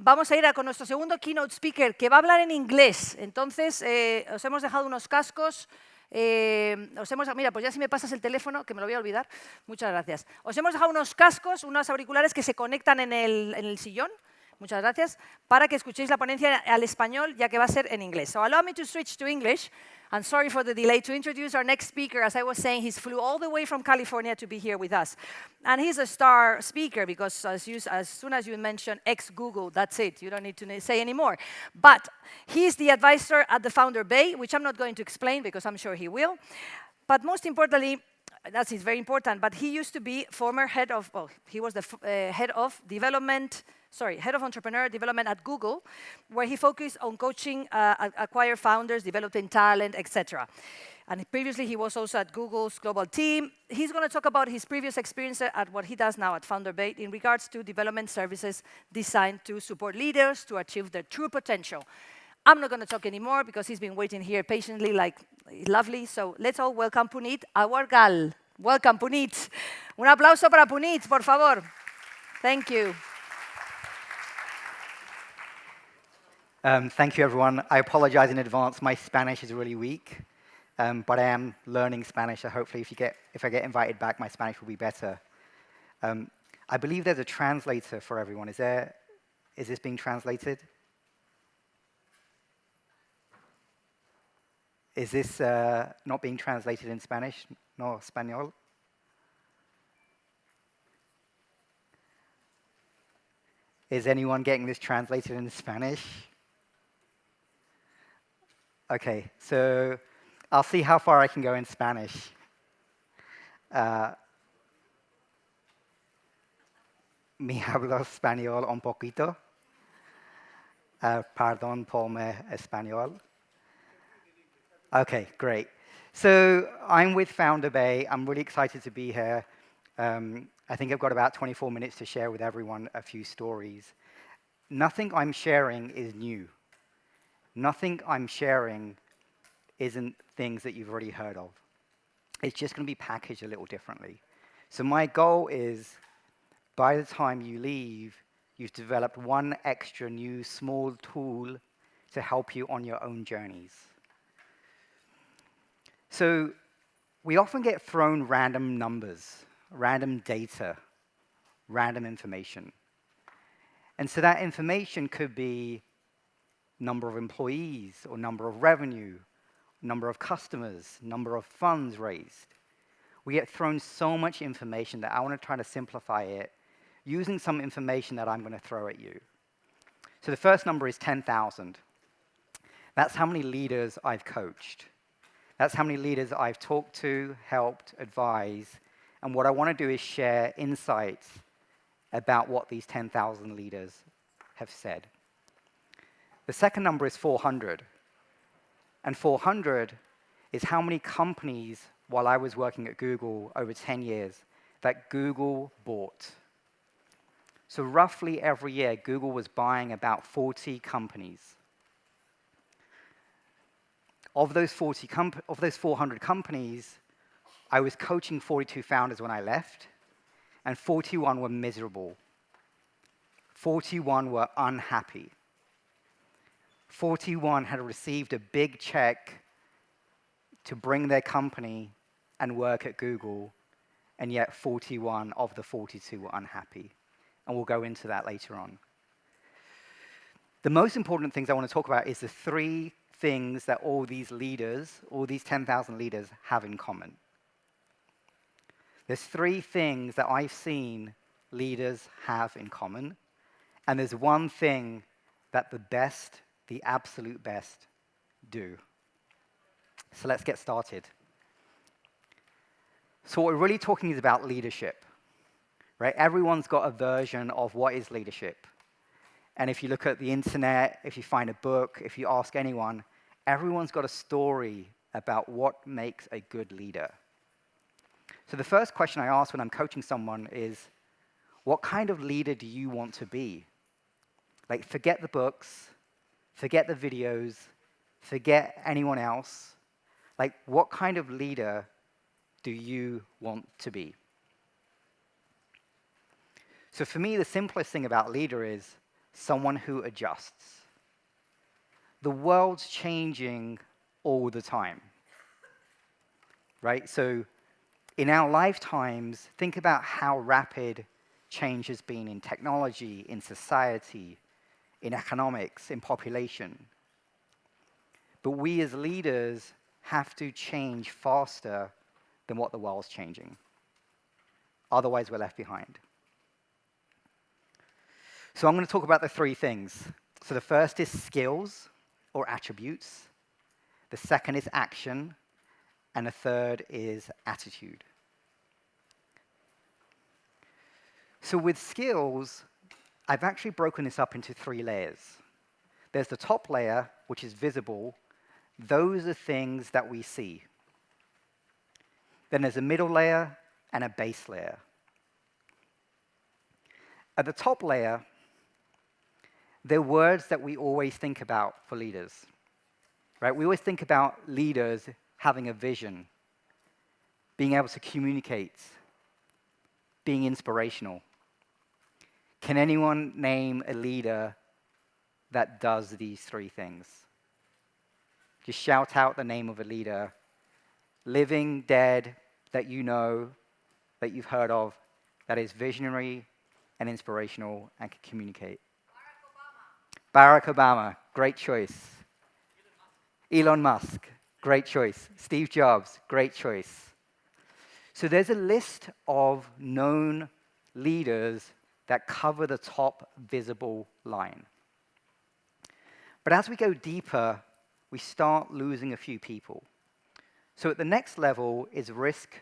vamos a ir con nuestro segundo keynote speaker, que va a hablar en inglés. Entonces, os hemos dejado unos cascos. Mira, pues ya si me pasas el teléfono, que me lo voy a olvidar. Muchas gracias. Os hemos dejado unos cascos, unos auriculares que se conectan en el sillón. Muchas gracias. Para que escuchéis la ponencia al español, ya que va a ser en inglés. So allow me to switch to English. And sorry for the delay. To introduce our next speaker, as I was saying, he flew all the way from California to be here with us. And he's a star speaker because as soon as you mention ex-Google, that's it. You don't need to say any more. But he's the advisor at the Founder Bay, which I'm not going to explain because I'm sure he will. But most importantly, that is very important, but he used to be former head of, well, he was the head of entrepreneur development at Google, where he focused on coaching acquire founders, developing talent, etc. And previously, he was also at Google's global team. He's going to talk about his previous experience at what he does now at Founder Bay in regards to development services designed to support leaders to achieve their true potential. I'm not going to talk anymore because he's been waiting here patiently, like lovely. So let's all welcome Punit Aggarwal. Welcome, Punit. Un aplauso para Punit, por favor. Thank you. Thank you, everyone. I apologize in advance. My Spanish is really weak, but I am learning Spanish, so hopefully if I get invited back, my Spanish will be better. I believe there's a translator for everyone. Is this being translated? Is this not being translated in Spanish? No español? Is anyone getting this translated in Spanish? Okay, so I'll see how far I can go in Spanish. Mi hablo español un poquito. Pardon por mi español. Okay, great. So I'm with Founder Bay. I'm really excited to be here. I think I've got about 24 minutes to share with everyone a few stories. Nothing I'm sharing is new. Nothing I'm sharing isn't things that you've already heard of. It's just going to be packaged a little differently. So my goal is, by the time you leave, you've developed one extra new small tool to help you on your own journeys. So we often get thrown random numbers, random data, random information. And so that information could be number of employees, or number of revenue, number of customers, number of funds raised. We get thrown so much information that I want to try to simplify it using some information that I'm going to throw at you. So the first number is 10,000. That's how many leaders I've coached. That's how many leaders I've talked to, helped, advised, and what I want to do is share insights about what these 10,000 leaders have said. The second number is 400. And 400 is how many companies, while I was working at Google over 10 years, that Google bought. So roughly every year, Google was buying about 40 companies. Of those 400 companies, I was coaching 42 founders when I left, and 41 were miserable. 41 were unhappy. 41 had received a big check to bring their company and work at Google, and yet 41 of the 42 were unhappy. And we'll go into that later on. The most important things I want to talk about is the three things that all these leaders, all these 10,000 leaders have in common. There's three things that I've seen leaders have in common, and there's one thing that the best, the absolute best, do. So let's get started. So what we're really talking is about leadership, right? Everyone's got a version of what is leadership. And if you look at the internet, if you find a book, if you ask anyone, everyone's got a story about what makes a good leader. So the first question I ask when I'm coaching someone is, what kind of leader do you want to be? Like, forget the books, forget the videos, forget anyone else. Like, what kind of leader do you want to be? So for me, the simplest thing about leader is, someone who adjusts. The world's changing all the time, right? So in our lifetimes, think about how rapid change has been in technology, in society, in economics, in population. But we as leaders have to change faster than what the world's changing. Otherwise, we're left behind. So I'm going to talk about the three things. So the first is skills or attributes. The second is action. And the third is attitude. So with skills, I've actually broken this up into 3 layers. There's the top layer, which is visible. Those are things that we see. Then there's a middle layer and a base layer. At the top layer, they're words that we always think about for leaders, right? We always think about leaders having a vision, being able to communicate, being inspirational. Can anyone name a leader that does these 3 things? Just shout out the name of a leader, living, dead, that you know, that you've heard of, that is visionary and inspirational and can communicate. Barack Obama, great choice. Elon Musk, great choice. Steve Jobs, great choice. So there's a list of known leaders that cover the top visible line. But as we go deeper, we start losing a few people. So at the next level is risk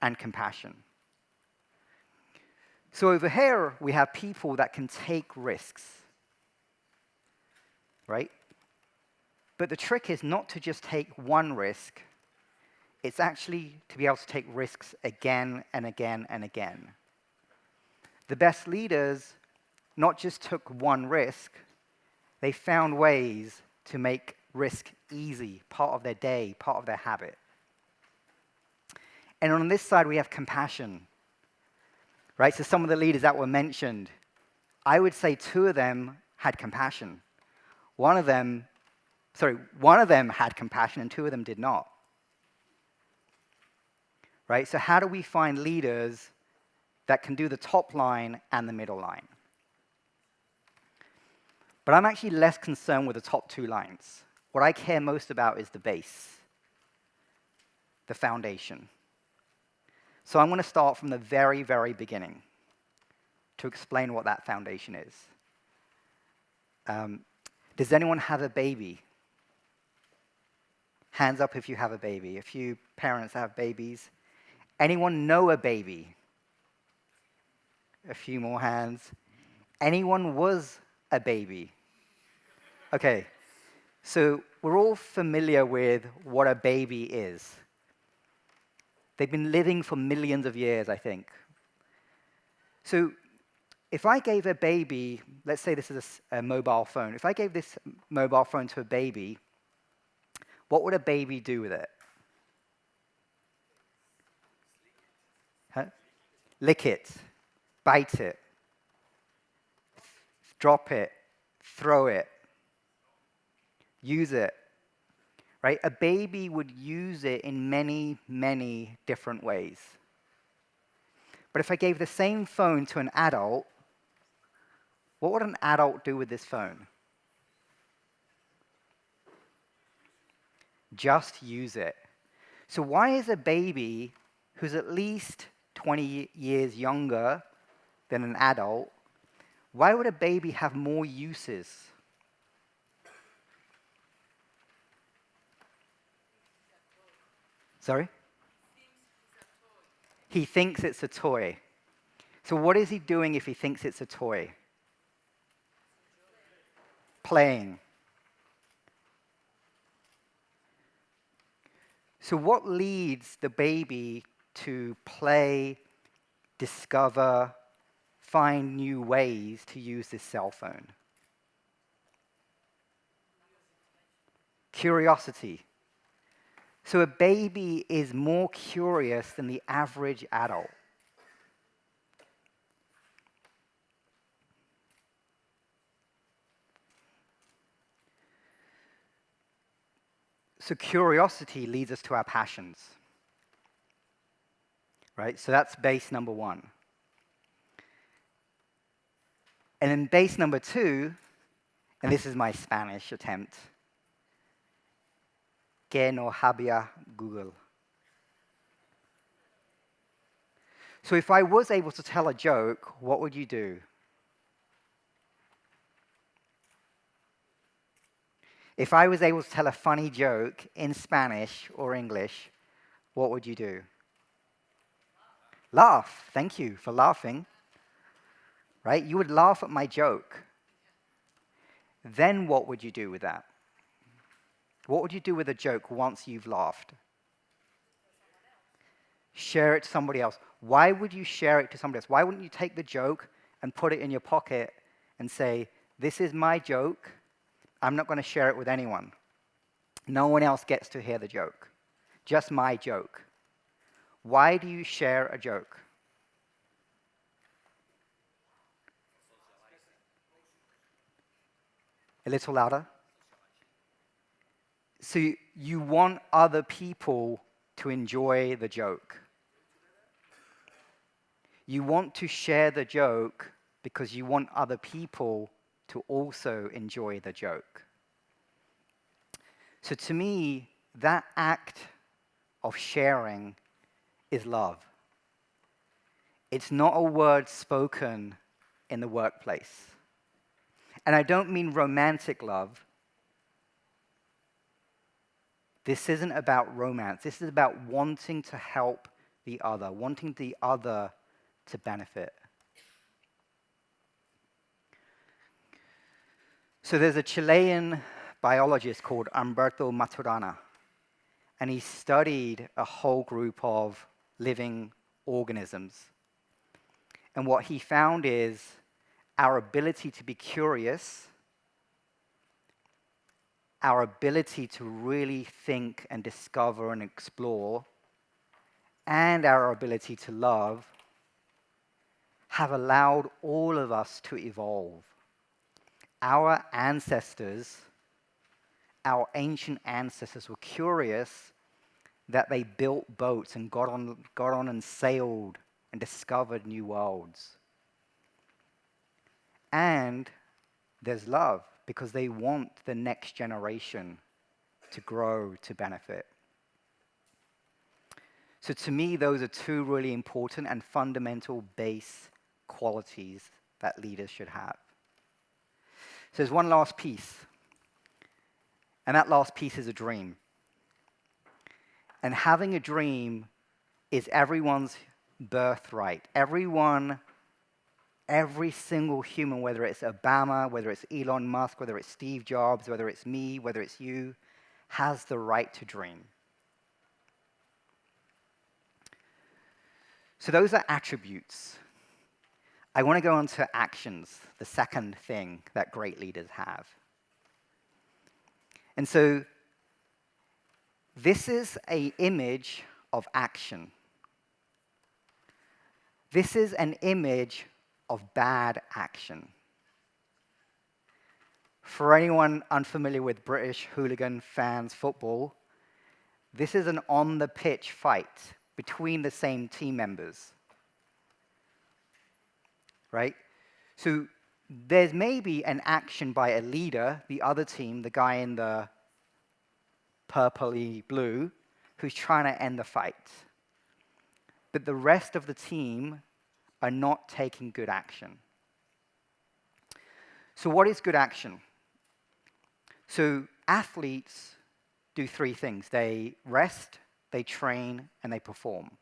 and compassion. So over here, we have people that can take risks, right? But the trick is not to just take one risk. It's actually to be able to take risks again and again and again. The best leaders not just took one risk, they found ways to make risk easy, part of their day, part of their habit. And on this side, we have compassion, right? So some of the leaders that were mentioned, I would say 2 of them had compassion. One of them had compassion and 2 of them did not. Right? So how do we find leaders that can do the top line and the middle line? But I'm actually less concerned with the top 2 lines. What I care most about is the base, the foundation. So I'm going to start from the very, very beginning to explain what that foundation is. Does anyone have a baby? Hands up if you have a baby. A few parents have babies. Anyone know a baby? A few more hands. Anyone was a baby? Okay, so we're all familiar with what a baby is. They've been living for millions of years, I think. So if I gave a baby, let's say this is a mobile phone. If I gave this mobile phone to a baby, what would a baby do with it? Huh? Lick it, bite it, drop it, throw it, use it, right? A baby would use it in many, many different ways. But if I gave the same phone to an adult, what would an adult do with this phone? Just use it. So why is a baby who's at least 20 years younger than an adult, why would a baby have more uses? Sorry? He thinks it's a toy. So what is he doing if he thinks it's a toy? Playing. So what leads the baby to play, discover, find new ways to use this cell phone? Curiosity. So a baby is more curious than the average adult. So curiosity leads us to our passions. Right? So that's base number one. And then base number two, and this is my Spanish attempt, que no había Google. So if I was able to tell a joke, what would you do? If I was able to tell a funny joke in Spanish or English, what would you do? Laugh. Thank you for laughing. Right? You would laugh at my joke. Then what would you do with that? What would you do with a joke once you've laughed? Share it to somebody else. Why would you share it to somebody else? Why wouldn't you take the joke and put it in your pocket and say, this is my joke. I'm not going to share it with anyone. No one else gets to hear the joke. Just my joke. Why do you share a joke? A little louder. So you want other people to enjoy the joke. You want to share the joke because you want other people to also enjoy the joke. So to me, that act of sharing is love. It's not a word spoken in the workplace. And I don't mean romantic love. This isn't about romance. This is about wanting to help the other, wanting the other to benefit. So there's a Chilean biologist called Humberto Maturana, and he studied a whole group of living organisms. And what he found is our ability to be curious, our ability to really think and discover and explore, and our ability to love have allowed all of us to evolve. Our ancestors, our ancient ancestors were curious that they built boats and got on and sailed and discovered new worlds. And there's love because they want the next generation to grow, to benefit. So to me, those are two really important and fundamental base qualities that leaders should have. So there's one last piece, and that last piece is a dream. And having a dream is everyone's birthright. Every single human, whether it's Obama, whether it's Elon Musk, whether it's Steve Jobs, whether it's me, whether it's you, has the right to dream. So those are attributes. I want to go on to actions, the second thing that great leaders have. And so this is an image of action. This is an image of bad action. For anyone unfamiliar with British hooligan fans football, this is an on-the-pitch fight between the same team members. Right? So there's maybe an action by a leader, the other team, the guy in the purpley blue, who's trying to end the fight. But the rest of the team are not taking good action. So what is good action? So athletes do three things. They rest, they train, and they perform.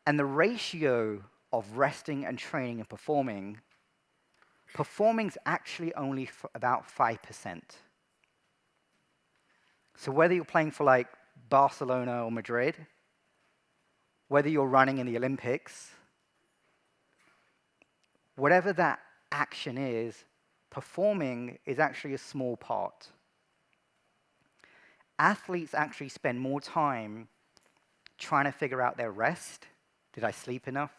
And the ratio of resting and training and performing's actually only about 5%. So whether you're playing for like Barcelona or Madrid, whether you're running in the Olympics, whatever that action is, performing is actually a small part. Athletes actually spend more time trying to figure out their rest. Did I sleep enough?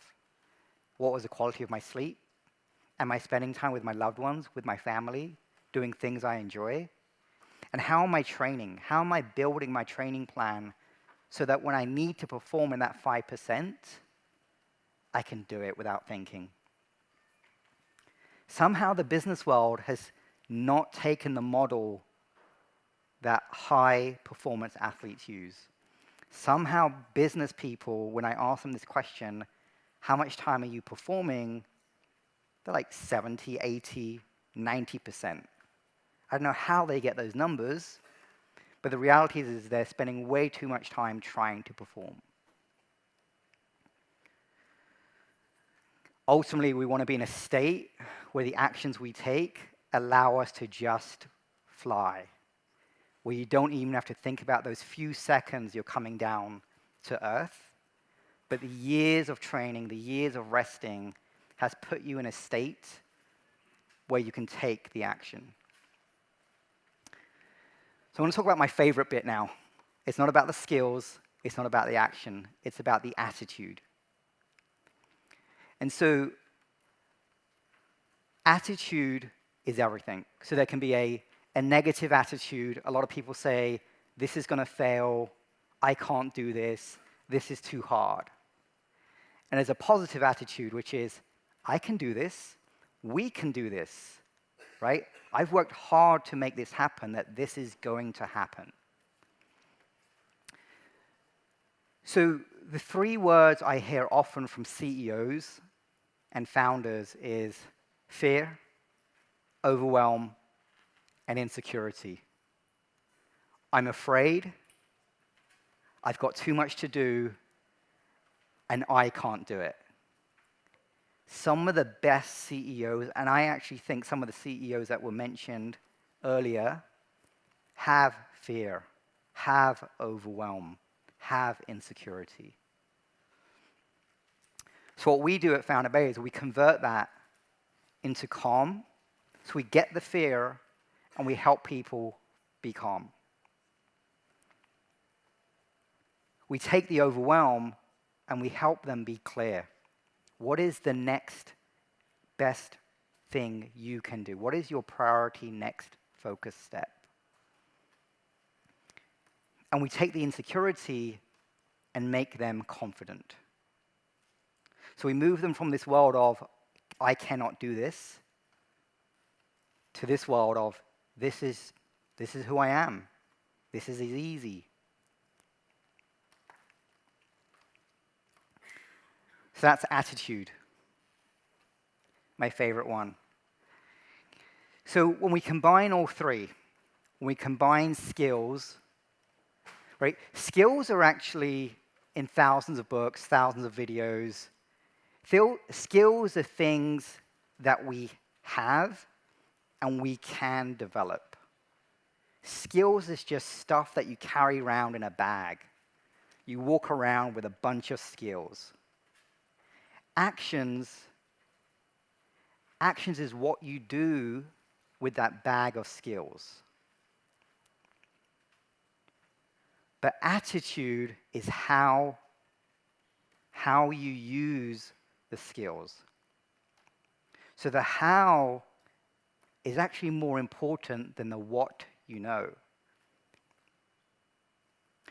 What was the quality of my sleep? Am I spending time with my loved ones, with my family, doing things I enjoy? And how am I training? How am I building my training plan so that when I need to perform in that 5%, I can do it without thinking? Somehow the business world has not taken the model that high-performance athletes use. Somehow business people, when I ask them this question, how much time are you performing? They're like 70, 80, 90%. I don't know how they get those numbers, but the reality is they're spending way too much time trying to perform. Ultimately, we want to be in a state where the actions we take allow us to just fly, where you don't even have to think about those few seconds you're coming down to Earth, but the years of training, the years of resting has put you in a state where you can take the action. So I want to talk about my favorite bit now. It's not about the skills, it's not about the action, it's about the attitude. And so attitude is everything. So there can be a negative attitude. A lot of people say, this is going to fail, I can't do this is too hard. And there's a positive attitude, which is, I can do this, we can do this, right? I've worked hard to make this happen, that this is going to happen. So the three words I hear often from CEOs and founders is fear, overwhelm, and insecurity. I'm afraid, I've got too much to do, and I can't do it. Some of the best CEOs, and I actually think some of the CEOs that were mentioned earlier, have fear, have overwhelm, have insecurity. So what we do at Founder Bay is we convert that into calm. So we get the fear, and we help people be calm. We take the overwhelm, and we help them be clear. What is the next best thing you can do? What is your priority next focus step? And we take the insecurity and make them confident. So we move them from this world of, I cannot do this, to this world of, this is who I am. This is easy. So that's attitude, my favorite one. So when we combine all three, when we combine skills, right? Skills are actually in thousands of books, thousands of videos. Skills are things that we have and we can develop. Skills is just stuff that you carry around in a bag. You walk around with a bunch of skills. Actions is what you do with that bag of skills. But attitude is how you use the skills. So the how is actually more important than the what you know.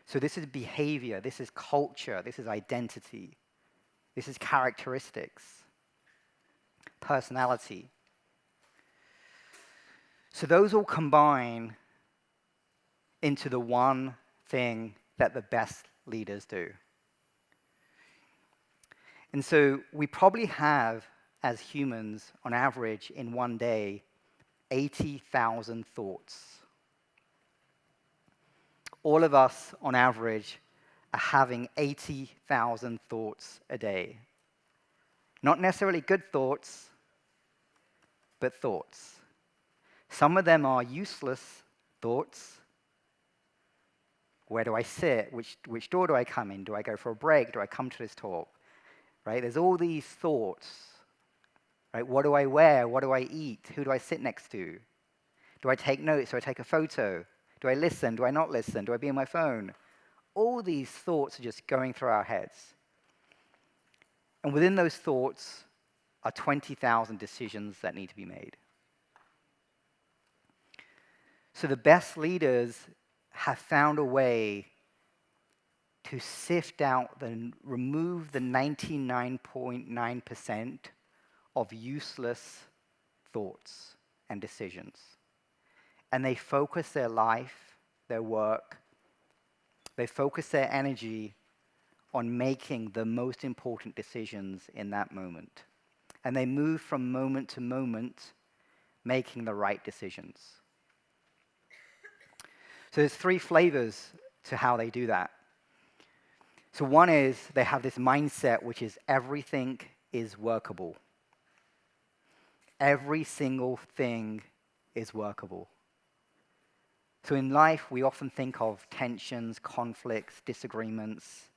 So this is behavior, this is culture, this is identity, this is characteristics, personality. So those all combine into the one thing that the best leaders do. And so we probably have, as humans, on average, in one day, 80,000 thoughts. All of us, on average, are having 80,000 thoughts a day. Not necessarily good thoughts, but thoughts. Some of them are useless thoughts. Where do I sit? Which door do I come in? Do I go for a break? Do I come to this talk? Right? There's all these thoughts. Right? What do I wear? What do I eat? Who do I sit next to? Do I take notes? Do I take a photo? Do I listen? Do I not listen? Do I be on my phone? All these thoughts are just going through our heads. And within those thoughts are 20,000 decisions that need to be made. So the best leaders have found a way to sift out and remove the 99.9% of useless thoughts and decisions. And they focus their life, their work, they focus their energy on making the most important decisions in that moment. And they move from moment to moment, making the right decisions. So there's 3 flavors to how they do that. So one is they have this mindset which is everything is workable. Every single thing is workable. So in life, we often think of tensions, conflicts, disagreements,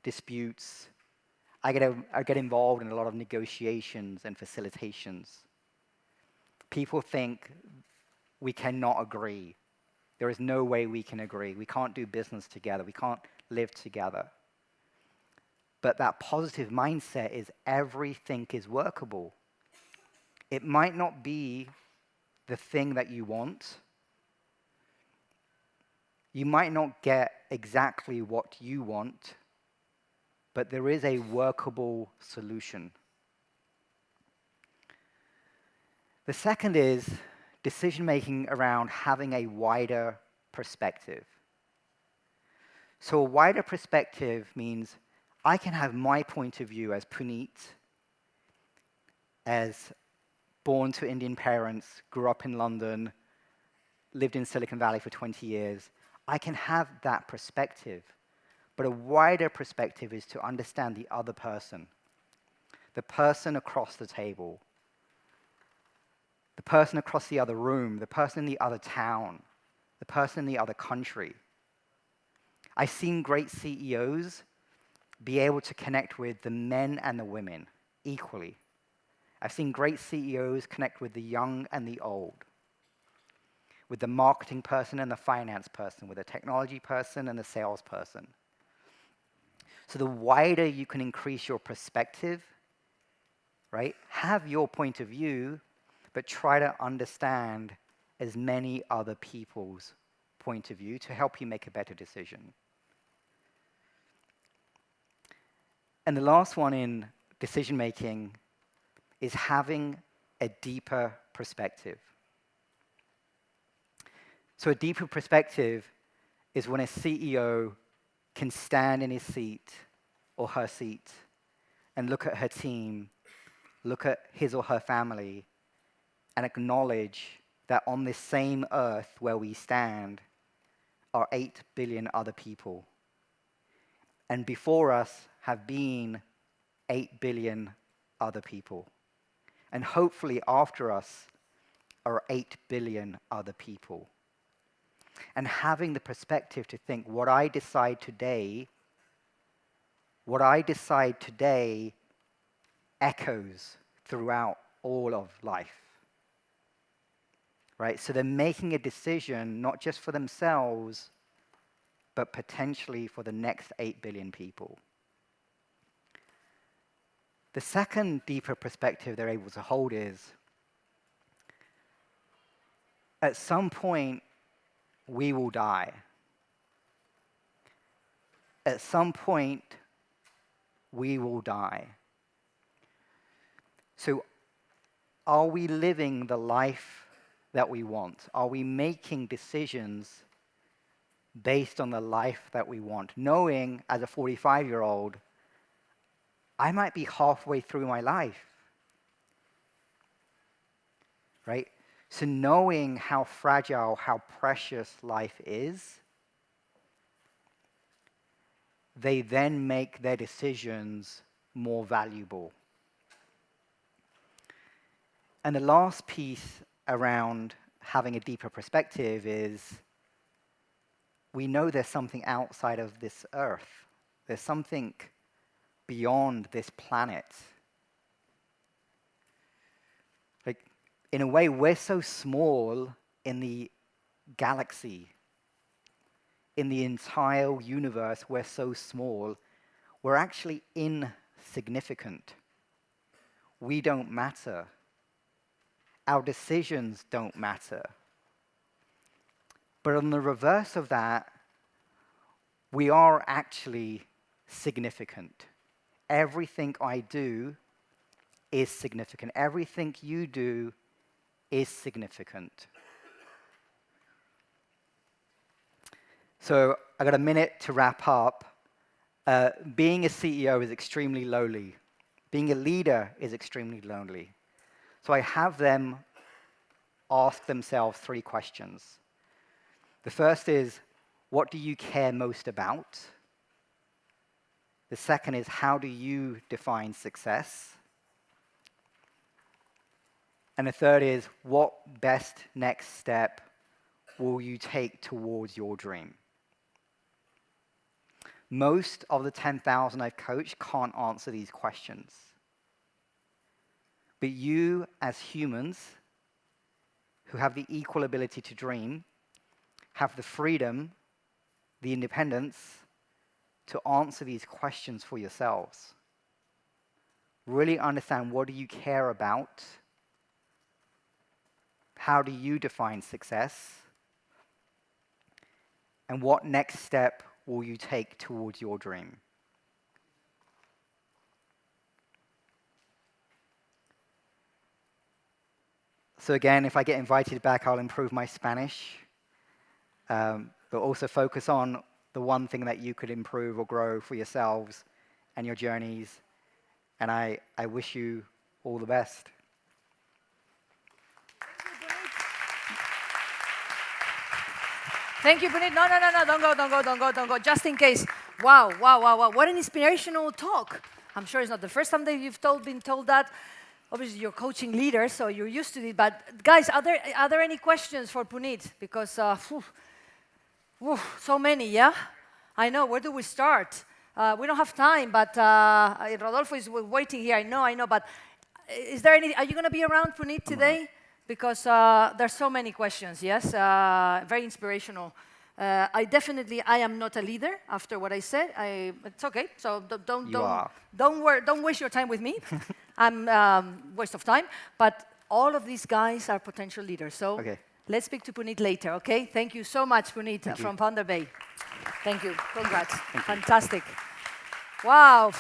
disputes. I get involved in a lot of negotiations and facilitations. People think we cannot agree. There is no way we can agree. We can't do business together. We can't live together. But that positive mindset is everything is workable. It might not be the thing that you want. You might not get exactly what you want, but there is a workable solution. The second is decision-making around having a wider perspective. So a wider perspective means I can have my point of view as Punit, as born to Indian parents, grew up in London, lived in Silicon Valley for 20 years. I can have that perspective. But a wider perspective is to understand the other person, the person across the table, the person across the other room, the person in the other town, the person in the other country. I've seen great CEOs be able to connect with the men and the women equally. I've seen great CEOs connect with the young and the old, with the marketing person and the finance person, with the technology person and the sales person. So the wider you can increase your perspective, right? Have your point of view, but try to understand as many other people's point of view to help you make a better decision. And the last one in decision making is having a deeper perspective. So a deeper perspective is when a CEO can stand in his seat or her seat and look at her team, look at his or her family, and acknowledge that on this same earth where we stand are 8 billion other people. And before us have been 8 billion other people. And hopefully after us are 8 billion other people. And having the perspective to think what I decide today echoes throughout all of life. Right? So they're making a decision not just for themselves, but potentially for the next 8 billion people. The second deeper perspective they're able to hold is, at some point, we will die. At some point, we will die. So are we living the life that we want? Are we making decisions based on the life that we want? Knowing, as a 45-year-old, I might be halfway through my life, right? So knowing how fragile, how precious life is, they then make their decisions more valuable. And the last piece around having a deeper perspective is we know there's something outside of this earth. There's something beyond this planet. Like, in a way, we're so small in the galaxy, in the entire universe, we're so small, we're actually insignificant. We don't matter. Our decisions don't matter. But on the reverse of that, we are actually significant. Everything I do is significant. Everything you do is significant. So I got a minute to wrap up. Being a CEO is extremely lonely. Being a leader is extremely lonely. So I have them ask themselves 3 questions. The first is, what do you care most about? The second is, how do you define success? And the third is, what best next step will you take towards your dream? Most of the 10,000 I've coached can't answer these questions. But you, as humans, who have the equal ability to dream, have the freedom, the independence, to answer these questions for yourselves. Really understand, what do you care about? How do you define success? And what next step will you take towards your dream? So again, if I get invited back, I'll improve my Spanish, but also focus on the one thing that you could improve or grow for yourselves and your journeys. And I wish you all the best. Thank you, Punit. No, don't go. Just in case. Wow. What an inspirational talk. I'm sure it's not the first time that you've been told that. Obviously, you're coaching leaders, so you're used to it. But guys, are there any questions for Punit? Because so many, yeah? I know. Where do we start? We don't have time, but Rodolfo is waiting here. I know. But is there any? Are you going to be around, Punit, today? Because there's so many questions. Yes, very inspirational. I am not a leader after what I said. It's okay. So don't waste your time with me. I'm waste of time. But all of these guys are potential leaders. So let's speak to Punit later. Okay. Thank you so much, Punit, from Thunder Bay. Thank you. Congrats. Fantastic. Wow.